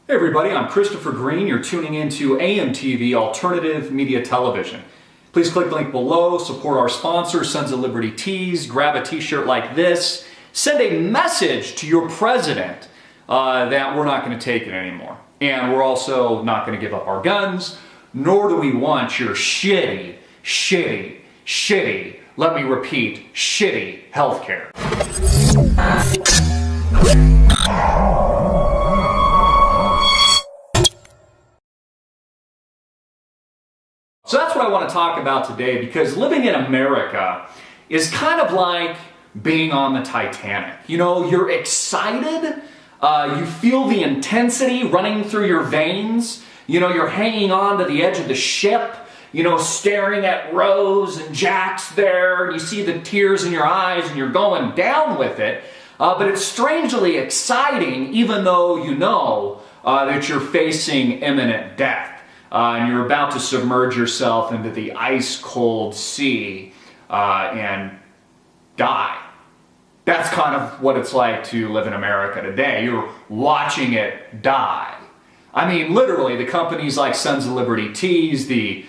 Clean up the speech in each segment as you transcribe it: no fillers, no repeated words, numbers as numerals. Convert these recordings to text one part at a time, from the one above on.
Hey everybody, I'm Christopher Green. You're tuning into AMTV Alternative Media Television. Please click the link below, support our sponsor, Sons of Liberty Tees, grab a t-shirt like this, send a message to your president that we're not going to take it anymore. And we're also not going to give up our guns, nor do we want your shitty, let me repeat, shitty healthcare. So that's what I want to talk about today, because living in America is kind of like being on the Titanic. You know, you're excited, you feel the intensity running through your veins, you know, you're hanging on to the edge of the ship, you know, staring at Rose and Jack's there, and you see the tears in your eyes and you're going down with it. But it's strangely exciting, even though you know that you're facing imminent death. And you're about to submerge yourself into the ice-cold sea and die. That's kind of what it's like to live in America today. You're watching it die. I mean, literally, the companies like Sons of Liberty Tees, the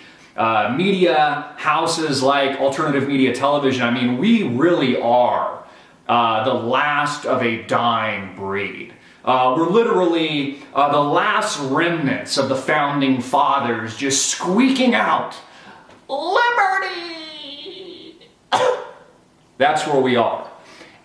media houses like Alternative Media Television, I mean, we really are the last of a dying breed. We're literally the last remnants of the founding fathers just squeaking out, liberty! That's where we are.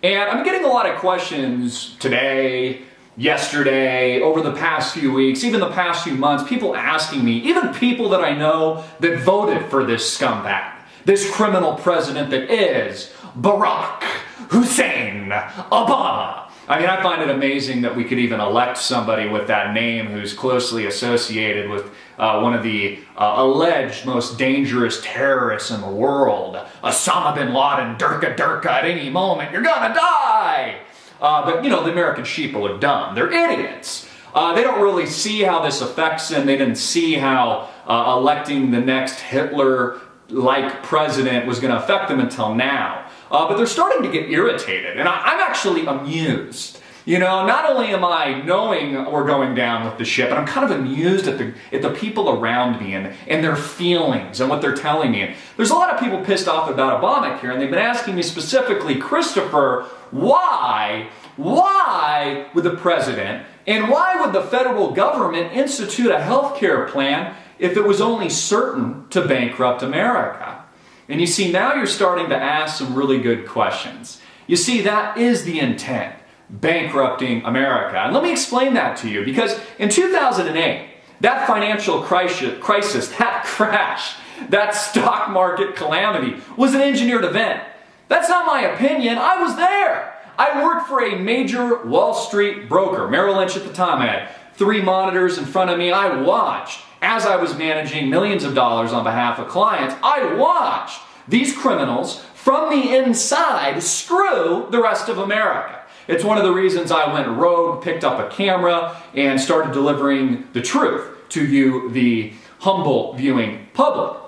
And I'm getting a lot of questions today, yesterday, over the past few weeks, even the past few months, people asking me, even people that I know that voted for this scumbag, this criminal president that is Barack Hussein Obama. I mean, I find it amazing that we could even elect somebody with that name who's closely associated with one of the alleged most dangerous terrorists in the world, Osama bin Laden, Durka, at any moment, you're gonna die! But, you know, the American sheeple are dumb. They're idiots. They don't really see how this affects them. They didn't see how electing the next Hitler-like president was going to affect them until now. But they're starting to get irritated, and I'm actually amused. You know, not only am I knowing we're going down with the ship, but I'm kind of amused at the people around me and their feelings and what they're telling me. And there's a lot of people pissed off about OBAMACARE, and they've been asking me specifically, Christopher, why would the president and why would the federal government institute a health care plan if it was only certain to bankrupt America? And you see, now you're starting to ask some really good questions. You see, that is the intent, bankrupting America. And let me explain that to you, because in 2008, that financial crisis, that crash, that stock market calamity was an engineered event. That's not my opinion. I was there. I worked for a major Wall Street broker, Merrill Lynch at the time. I had 3 monitors in front of me. I watched, as I was managing millions of dollars on behalf of clients, I watched these criminals from the inside screw the rest of America. It's one of the reasons I went rogue, picked up a camera, and started delivering the truth to you, the humble viewing public.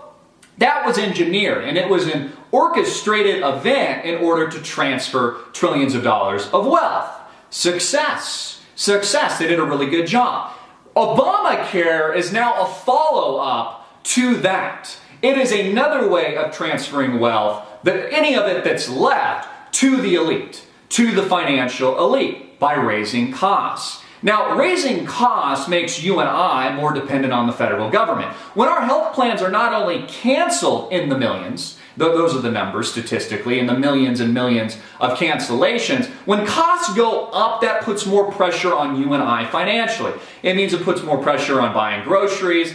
That was engineered, and it was an orchestrated event in order to transfer trillions of dollars of wealth. Success. They did a really good job. Obamacare is now a follow-up to that. It is another way of transferring wealth, that any of it that's left, to the elite, to the financial elite, by raising costs. Now, raising costs makes you and I more dependent on the federal government. When our health plans are not only canceled in the millions, those are the numbers statistically, in the millions and millions of cancellations. When costs go up, that puts more pressure on you and I financially. It means it puts more pressure on buying groceries,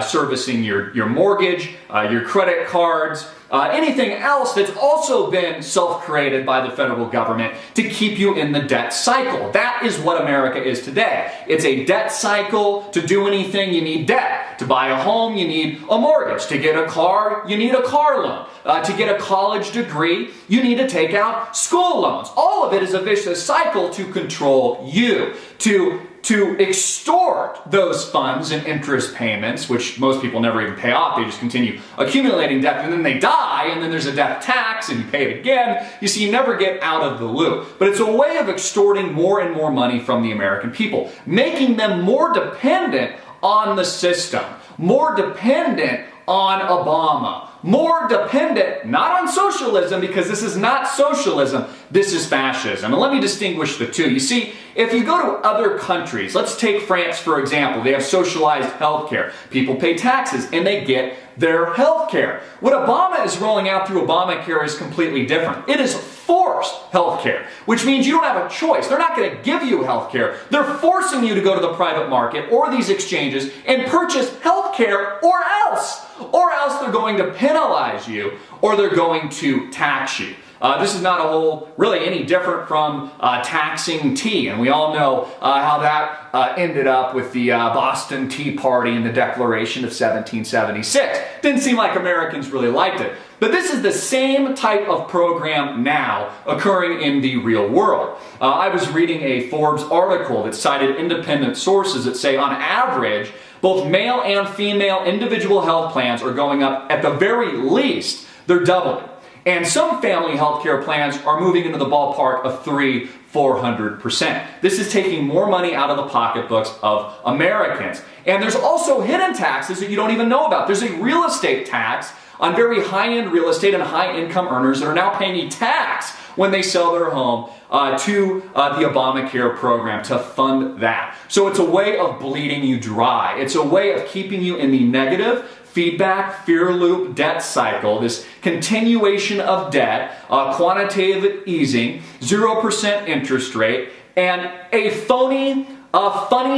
servicing your mortgage, your credit cards, anything else that's also been self-created by the federal government to keep you in the debt cycle. That is what America is today. It's a debt cycle. To do anything, you need debt. To buy a home, you need a mortgage. To get a car, you need a car loan. To get a college degree, you need to take out school loans. All of it is a vicious cycle to control you, to to extort those funds and interest payments, which most people never even pay off. They just continue accumulating debt, and then they die, and then there's a death tax, and you pay it again. You see, you never get out of the loop. But it's a way of extorting more and more money from the American people, making them more dependent on the system, more dependent on Obama, more dependent not on socialism, because this is not socialism, this is fascism. And let me distinguish the two. You see, if you go to other countries, let's take France for example, they have socialized healthcare. People pay taxes and they get their healthcare. What Obama is rolling out through Obamacare is completely different. It is forced healthcare, which means you don't have a choice. They're not going to give you healthcare. They're forcing you to go to the private market or these exchanges and purchase healthcare, or else they're going to penalize you, or they're going to tax you. This is not really any different from taxing tea, and we all know how that ended up with the Boston Tea Party and the Declaration of 1776. Didn't seem like Americans really liked it. But this is the same type of program now occurring in the real world. I was reading a Forbes article that cited independent sources that say on average, both male and female individual health plans are going up. At the very least, they're doubling. And some family health care plans are moving into the ballpark of 300–400%. This is taking more money out of the pocketbooks of Americans. And there's also hidden taxes that you don't even know about. There's a real estate tax on very high-end real estate and high-income earners that are now paying a tax when they sell their home to the Obamacare program to fund that. So it's a way of bleeding you dry. It's a way of keeping you in the negative feedback, fear loop, debt cycle, this continuation of debt, quantitative easing, 0% interest rate, and a funny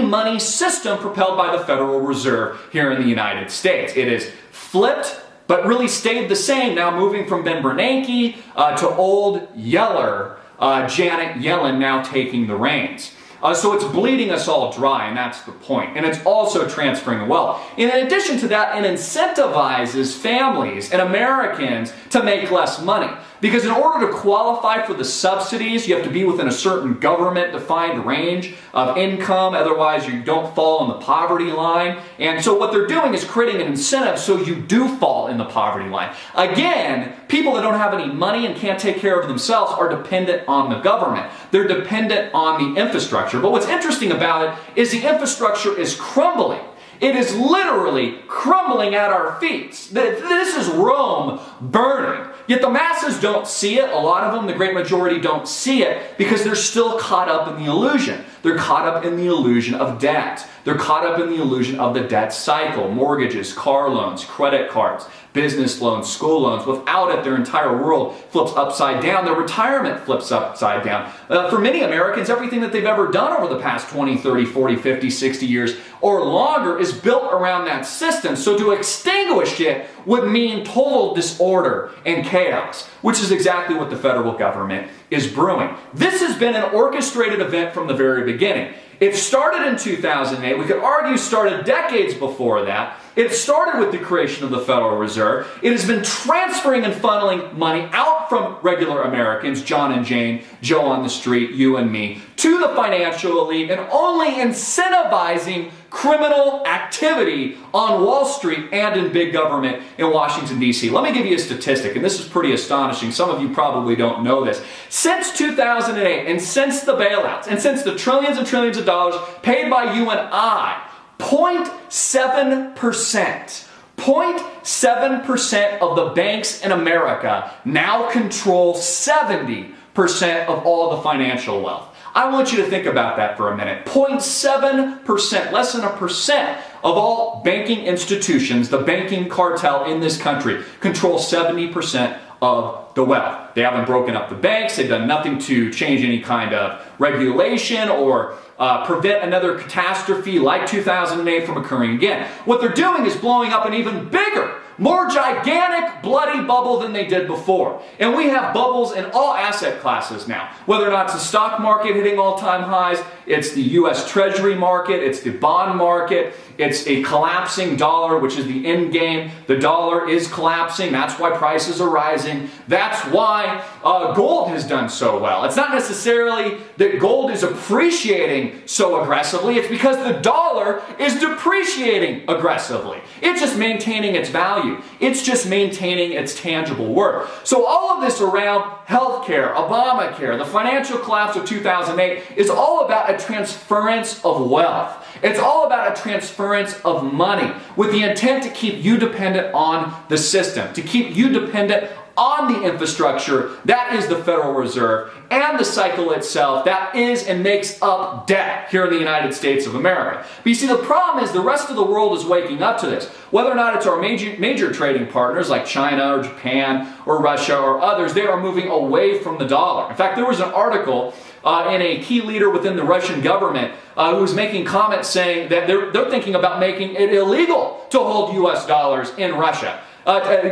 money system propelled by the Federal Reserve here in the United States. It is flipped, but really stayed the same, now moving from Ben Bernanke to old Yeller, Janet Yellen now taking the reins. So it's bleeding us all dry, and that's the point. And it's also transferring wealth. And in addition to that, it incentivizes families and Americans to make less money. Because in order to qualify for the subsidies, you have to be within a certain government-defined range of income. Otherwise, you don't fall in the poverty line. And so what they're doing is creating an incentive so you do fall in the poverty line. Again, people that don't have any money and can't take care of themselves are dependent on the government. They're dependent on the infrastructure. But what's interesting about it is the infrastructure is crumbling. It is literally crumbling at our feet. This is Rome burning. Yet the masses don't see it. A lot of them, the great majority, don't see it because they're still caught up in the illusion. They're caught up in the illusion of debt. They're caught up in the illusion of the debt cycle. Mortgages, car loans, credit cards, business loans, school loans. Without it, their entire world flips upside down. Their retirement flips upside down. For many Americans, everything that they've ever done over the past 20, 30, 40, 50, 60 years or longer is built around that system. So to extinguish it would mean total disorder and chaos, which is exactly what the federal government is brewing. This has been an orchestrated event from the very beginning. It started in 2008. We could argue started decades before that. It started with the creation of the Federal Reserve. It has been transferring and funneling money out from regular Americans, John and Jane, Joe on the street, you and me, to the financial elite, and only incentivizing criminal activity on Wall Street and in big government in Washington, D.C. Let me give you a statistic, and this is pretty astonishing. Some of you probably don't know this. Since 2008, and since the bailouts, and since the trillions and trillions of dollars paid by you and I, 0.7% of the banks in America now control 70% of all the financial wealth. I want you to think about that for a minute. 0.7%, less than 1% of all banking institutions, the banking cartel in this country, control 70% of the wealth. They haven't broken up the banks. They've done nothing to change any kind of regulation or prevent another catastrophe like 2008 from occurring again. What they're doing is blowing up an even bigger, more gigantic, bloody bubble than they did before. And we have bubbles in all asset classes now. Whether or not it's the stock market hitting all-time highs, it's the U.S. Treasury market, it's the bond market, it's a collapsing dollar, which is the end game. The dollar is collapsing. That's why prices are rising. That's why gold has done so well. It's not necessarily that that gold is appreciating so aggressively, it's because the dollar is depreciating aggressively. It's just maintaining its value. It's just maintaining its tangible worth. So all of this around healthcare, Obamacare, the financial collapse of 2008 is all about a transference of wealth. It's all about a transference of money with the intent to keep you dependent on the system, to keep you dependent on the infrastructure that is the Federal Reserve and the cycle itself that is and makes up debt here in the United States of America. But you see, the problem is the rest of the world is waking up to this. Whether or not it's our major trading partners like China or Japan or Russia or others, they are moving away from the dollar. In fact, there was an article in a key leader within the Russian government who was making comments saying that they're thinking about making it illegal to hold US dollars in Russia.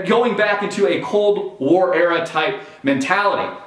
Going back into a Cold War era type mentality.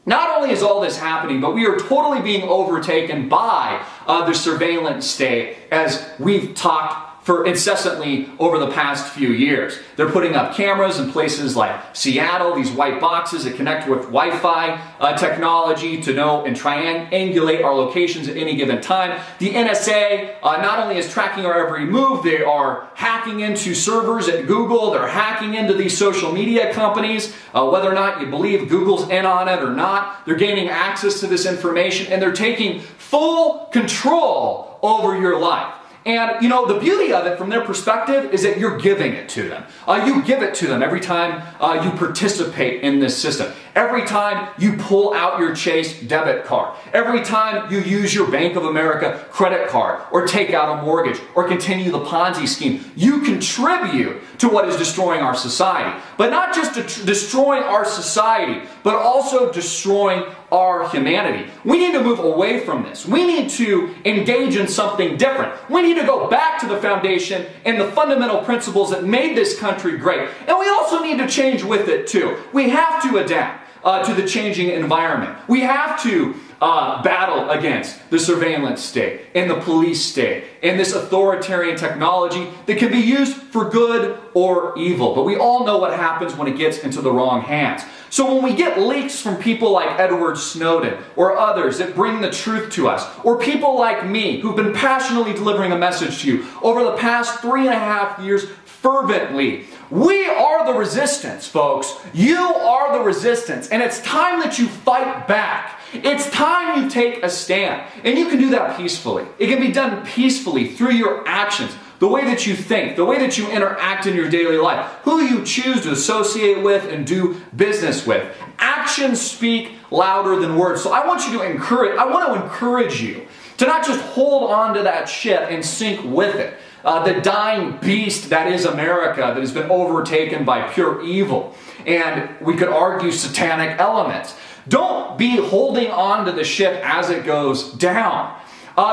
Not only is all this happening, but we are totally being overtaken by the surveillance state, as we've talked for incessantly over the past few years. They're putting up cameras in places like Seattle, these white boxes that connect with Wi-Fi technology to know and triangulate our locations at any given time. The NSA not only is tracking our every move, they are hacking into servers at Google, they're hacking into these social media companies, whether or not you believe Google's in on it or not, they're gaining access to this information and they're taking full control over your life. And, you know, the beauty of it from their perspective is that you're giving it to them. You give it to them every time you participate in this system. Every time you pull out your Chase debit card. Every time you use your Bank of America credit card or take out a mortgage or continue the Ponzi scheme, you contribute to what is destroying our society. But not just destroying our society, but also destroying our humanity. We need to move away from this. We need to engage in something different. We need to go back to the foundation and the fundamental principles that made this country great. And we also need to change with it too. We have to adapt to the changing environment. We have to battle against the surveillance state and the police state and this authoritarian technology that can be used for good or evil. But we all know what happens when it gets into the wrong hands. So when we get leaks from people like Edward Snowden or others that bring the truth to us, or people like me who've been passionately delivering a message to you over the past 3.5 years fervently, we are the resistance, folks. You are the resistance, and it's time that you fight back. It's time you take a stand, and you can do that peacefully. It can be done peacefully through your actions, the way that you think, the way that you interact in your daily life, who you choose to associate with and do business with. Actions speak louder than words. So I want to encourage you to not just hold on to that ship and sink with it. The dying beast that is America, that has been overtaken by pure evil, and we could argue satanic elements. Don't be holding on to the ship as it goes down.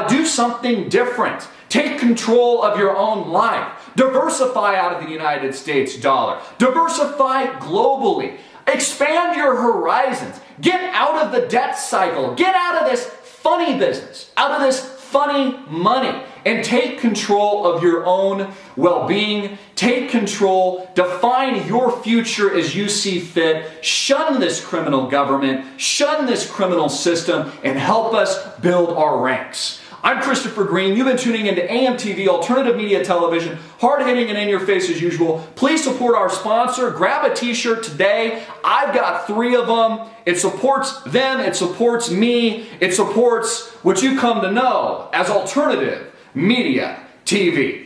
Do something different. Take control of your own life. Diversify out of the United States dollar. Diversify globally. Expand your horizons. Get out of the debt cycle. Get out of this funny business, out of this funny money, and take control of your own well-being. Take control. Define your future as you see fit. Shun this criminal government. Shun this criminal system, and help us build our ranks. I'm Christopher Green. You've been tuning into AMTV Alternative Media Television, hard-hitting and in your face as usual. Please support our sponsor. Grab a t-shirt today. I've got 3 of them. It supports them. It supports me. It supports what you come to know as Alternative Media TV.